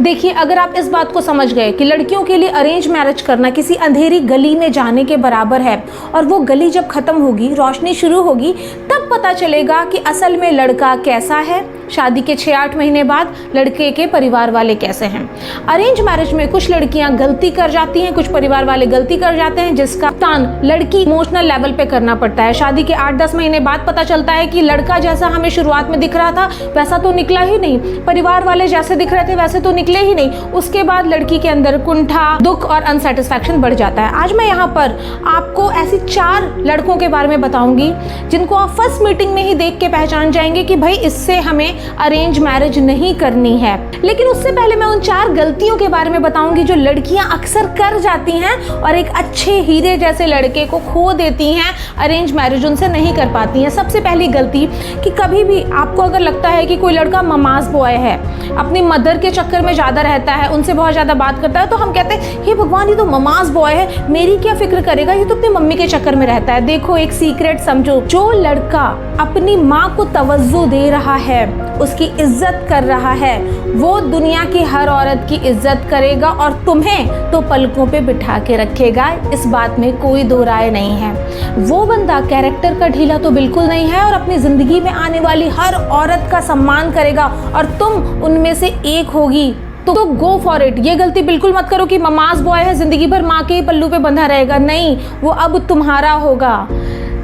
देखिए, अगर आप इस बात को समझ गए कि लड़कियों के लिए अरेंज मैरिज करना किसी अंधेरी गली में जाने के बराबर है, और वो गली जब खत्म होगी, रोशनी शुरू होगी, तब पता चलेगा कि असल में लड़का कैसा है, शादी के 6-8 महीने बाद लड़के के परिवार वाले कैसे हैं। अरेंज मैरिज में कुछ लड़कियां गलती कर जाती हैं, कुछ परिवार वाले गलती कर जाते हैं, जिसका भुगतान लड़की इमोशनल लेवल पे करना पड़ता है। शादी के 8-10 महीने बाद पता चलता है कि लड़का जैसा हमें शुरुआत में दिख रहा था वैसा तो निकला ही नहीं, परिवार वाले जैसे दिख रहे थे वैसे तो निकले ही नहीं। उसके बाद लड़की के अंदर कुंठा, दुख और अनसेटिस्फैक्शन बढ़ जाता है। आज मैं यहाँ पर आपको ऐसी 4 लड़कों के बारे में बताऊंगी जिनको आप फर्स्ट मीटिंग में ही देख के पहचान जाएंगे कि भाई इससे हमें अरेंज मैरिज नहीं करनी है। लेकिन उससे पहले मैं उन 4 गलतियों के बारे में बताऊंगी जो लड़कियां अक्सर कर जाती हैं और एक अच्छे हीरे जैसे लड़के को खो देती हैं, अरेंज मैरिज उनसे नहीं कर पाती हैं। सबसे पहली गलती कि कभी भी आपको अगर लगता है कि कोई लड़का ममाज बॉय है, अपनी मदर के चक्कर में ज़्यादा रहता है, उनसे बहुत ज़्यादा बात करता है, तो हम कहते हैं हे भगवान, ये तो ममाज बॉय है, मेरी क्या फिक्र करेगा, ये तो अपनी मम्मी के चक्कर में रहता है। देखो, एक सीक्रेट समझो, जो लड़का अपनी माँ को तवज्जो दे रहा है, उसकी इज्जत कर रहा है, वो दुनिया की हर औरत की इज्जत करेगा और तुम्हें तो पलकों पे बिठा के रखेगा। इस बात में कोई दो राय नहीं है। वो बंदा कैरेक्टर का ढीला तो बिल्कुल नहीं है और अपनी जिंदगी में आने वाली हर औरत का सम्मान करेगा और तुम उनमें से एक होगी तो गो फॉर इट। ये गलती बिल्कुल मत करो कि ममाज बॉय है, जिंदगी भर माँ के पल्लू पे बंधा रहेगा। नहीं, वो अब तुम्हारा होगा।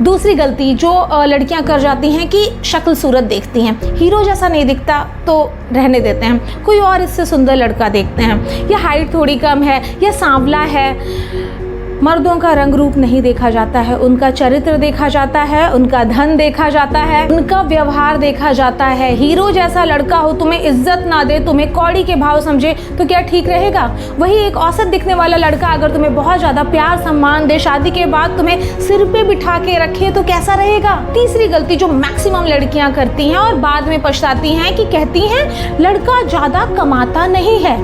दूसरी गलती जो लड़कियां कर जाती हैं कि शक्ल सूरत देखती हैं, हीरो जैसा नहीं दिखता तो रहने देते हैं, कोई और इससे सुंदर लड़का देखते हैं, या हाइट थोड़ी कम है, या सांवला है। मर्दों का रंग रूप नहीं देखा जाता है, उनका चरित्र देखा जाता है, उनका धन देखा जाता है, उनका व्यवहार देखा जाता है। हीरो जैसा लड़का हो, तुम्हें इज्जत ना दे, तुम्हें कौड़ी के भाव समझे, तो क्या ठीक रहेगा? वही एक औसत दिखने वाला लड़का अगर तुम्हें बहुत ज़्यादा प्यार सम्मान दे, शादी के बाद तुम्हें सिर पे बिठा के रखे, तो कैसा रहेगा? तीसरी गलती जो मैक्सिमम लड़कियां करती हैं और बाद में पछताती हैं कि कहती हैं लड़का ज़्यादा कमाता नहीं है।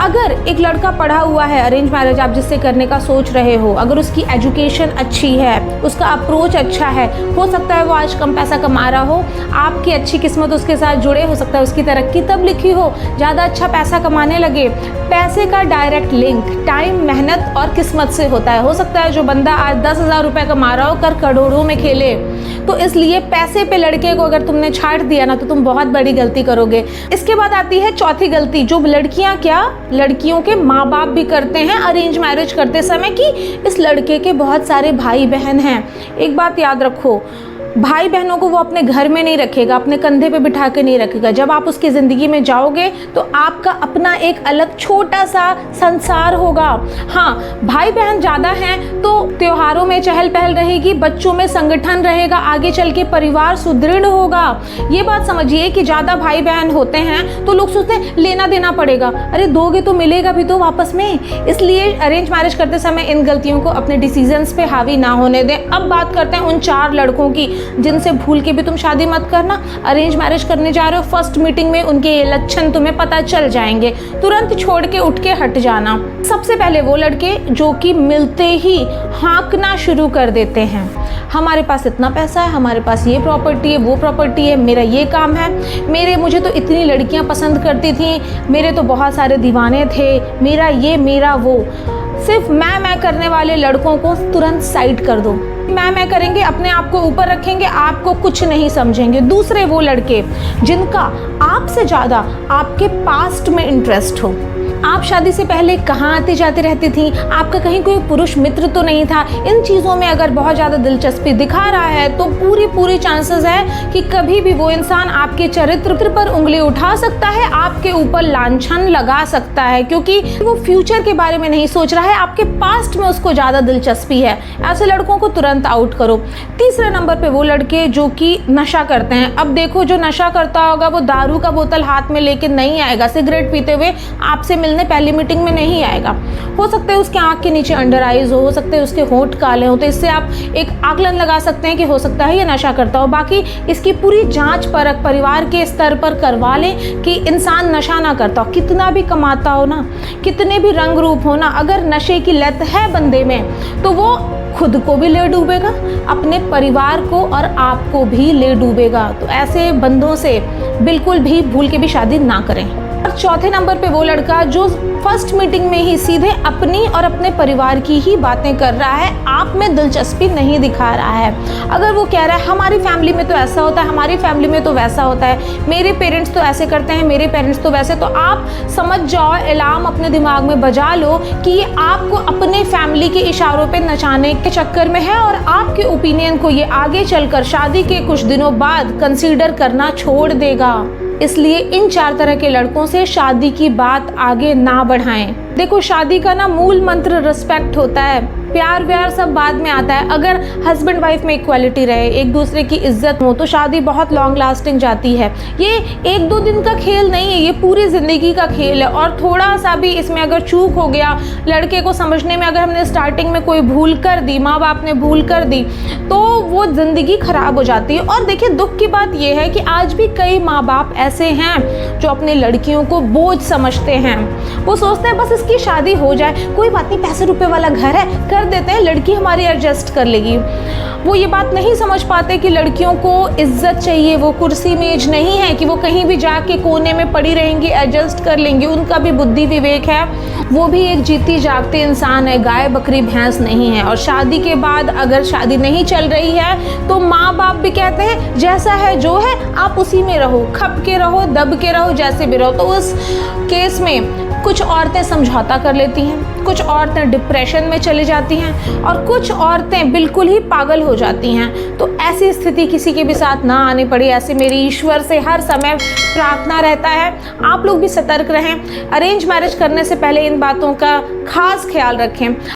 अगर एक लड़का पढ़ा हुआ है, अरेंज मैरिज आप जिससे करने का सोच रहे हो, अगर उसकी एजुकेशन अच्छी है, उसका अप्रोच अच्छा है, हो सकता है वो आज कम पैसा कमा रहा हो, आपकी अच्छी किस्मत उसके साथ जुड़े, हो सकता है उसकी तरक्की तब लिखी हो, ज़्यादा अच्छा पैसा कमाने लगे। पैसे का डायरेक्ट लिंक टाइम, मेहनत और किस्मत से होता है। हो सकता है जो बंदा आज 10,000 रुपये कमा रहा हो, कर करोड़ों में खेले। तो इसलिए पैसे पे लड़के को अगर तुमने छाट दिया ना, तो तुम बहुत बड़ी गलती करोगे। इसके बाद आती है चौथी गलती जो लड़कियां क्या, लड़कियों के माँ बाप भी करते हैं अरेंज मैरिज करते समय, कि इस लड़के के बहुत सारे भाई बहन हैं। एक बात याद रखो, भाई बहनों को वो अपने घर में नहीं रखेगा, अपने कंधे पे बिठा के नहीं रखेगा। जब आप उसकी ज़िंदगी में जाओगे तो आपका अपना एक अलग छोटा सा संसार होगा। हाँ, भाई बहन ज़्यादा हैं तो त्योहारों में चहल पहल रहेगी, बच्चों में संगठन रहेगा, आगे चल के परिवार सुदृढ़ होगा। ये बात समझिए कि ज़्यादा भाई बहन होते हैं तो लोग सोचते हैं लेना देना पड़ेगा, अरे दोगे तो मिलेगा भी तो वापस में। इसलिए अरेंज मैरिज करते समय इन गलतियों को अपने डिसीजंस पे हावी ना होने दें। अब बात करते हैं उन 4 लड़कों की जिनसे भूल के भी तुम शादी मत करना। अरेंज मैरिज करने जा रहे हो, फर्स्ट मीटिंग में उनके ये लक्षण तुम्हें पता चल जाएंगे, तुरंत छोड़ के उठ के हट जाना। सबसे पहले वो लड़के जो कि मिलते ही हाँकना शुरू कर देते हैं, हमारे पास इतना पैसा है, हमारे पास ये प्रॉपर्टी है, वो प्रॉपर्टी है, मेरा ये काम है, मुझे तो इतनी लड़कियां पसंद करती थी, मेरे तो बहुत सारे दीवाने थे, मेरा ये मेरा वो। सिर्फ मैं करने वाले लड़कों को तुरंत साइड कर दो। मैं करेंगे, अपने आप को ऊपर रखेंगे, आपको कुछ नहीं समझेंगे। दूसरे वो लड़के जिनका आपसे ज़्यादा आपके पास्ट में इंटरेस्ट हो, आप शादी से पहले कहाँ आते जाते रहती थी, आपका कहीं कोई पुरुष मित्र तो नहीं था, इन चीज़ों में अगर बहुत ज़्यादा दिलचस्पी दिखा रहा है तो पूरी चांसेस है कि कभी भी वो इंसान आपके चरित्र पर उंगली उठा सकता है, आपके ऊपर लांछन लगा सकता है, क्योंकि वो फ्यूचर के बारे में नहीं सोच रहा है, आपके पास्ट में उसको ज़्यादा दिलचस्पी है। ऐसे लड़कों को तुरंत आउट करो। तीसरे नंबर पे वो लड़के जो कि नशा करते हैं। अब देखो, जो नशा करता होगा वो दारू का बोतल हाथ में लेके नहीं आएगा, सिगरेट पीते हुए आपसे मिलने पहली मीटिंग में नहीं आएगा। हो सकता है उसके आंख के नीचे अंडर आइज हो सकता है उसके होंठ काले हो, तो इससे आप एक आकलन लगा सकते हैं कि हो सकता है ये नशा करता हो। बाकी इसकी पूरी जांच परख परिवार के स्तर पर करवा लें कि इंसान नशा ना करता हो, कितना भी कमाता हो ना, कितने भी रंग रूप हो ना, अगर नशे की लत है बंदे में तो वो खुद को भी ले डूबेगा, अपने परिवार को और आपको भी ले डूबेगा। तो ऐसे बंदों से बिल्कुल भी भूल के भी शादी ना करें। और चौथे नंबर पे वो लड़का जो फर्स्ट मीटिंग में ही सीधे अपनी और अपने परिवार की ही बातें कर रहा है, आप में दिलचस्पी नहीं दिखा रहा है। अगर वो कह रहा है हमारी फैमिली में तो ऐसा होता है, हमारी फैमिली में तो वैसा होता है, मेरे पेरेंट्स तो ऐसे करते हैं, मेरे पेरेंट्स तो वैसे, तो आप समझ जाओ, अलार्म अपने दिमाग में बजा लो कि ये आपको अपने फैमिली के इशारों पे नचाने के चक्कर में है और आपके ओपिनियन को ये आगे चलकर शादी के कुछ दिनों बाद कंसीडर करना छोड़ देगा। इसलिए इन 4 तरह के लड़कों से शादी की बात आगे ना बढ़ाएं। देखो, शादी का ना मूल मंत्र रिस्पेक्ट होता है, प्यार व्यार सब बाद में आता है। अगर हस्बैंड वाइफ में इक्वालिटी रहे, एक दूसरे की इज्जत हो, तो शादी बहुत लॉन्ग लास्टिंग जाती है। ये 1-2 दिन का खेल नहीं है, ये पूरी ज़िंदगी का खेल है। और थोड़ा सा भी इसमें अगर चूक हो गया, लड़के को समझने में अगर हमने स्टार्टिंग में कोई भूल कर दी, माँ बाप ने भूल कर दी, तो वो ज़िंदगी ख़राब हो जाती है। और देखिए, दुख की बात ये है कि आज भी कई माँ बाप ऐसे हैं जो अपनी लड़कियों को बोझ समझते हैं। वो सोचते हैं बस इसकी शादी हो जाए, कोई बात नहीं, पैसे रुपए वाला घर है, कर देते हैं, लड़की हमारी एडजस्ट कर लेगी। वो ये बात नहीं समझ पाते कि लड़कियों को इज्जत चाहिए, वो कुर्सी मेज नहीं है कि वो कहीं भी जाके कोने में पड़ी रहेंगी, एडजस्ट कर लेंगी। उनका भी बुद्धि विवेक है, वो भी एक जीती जागती इंसान है, गाय बकरी भैंस नहीं है। और शादी के बाद अगर शादी नहीं चल रही है तो माँ बाप भी कहते हैं जैसा है जो है आप उसी में रहो, खप के रहो, दब के रहो, जैसे भी रहो। तो उस केस में कुछ औरतें समझौता कर लेती हैं, कुछ औरतें डिप्रेशन में चली जाती हैं और कुछ औरतें बिल्कुल ही पागल हो जाती हैं। तो ऐसी स्थिति किसी के भी साथ ना आनी पड़े, ऐसे मेरी ईश्वर से हर समय प्रार्थना रहता है। आप लोग भी सतर्क रहें, अरेंज मैरिज करने से पहले इन बातों का खास ख्याल रखें।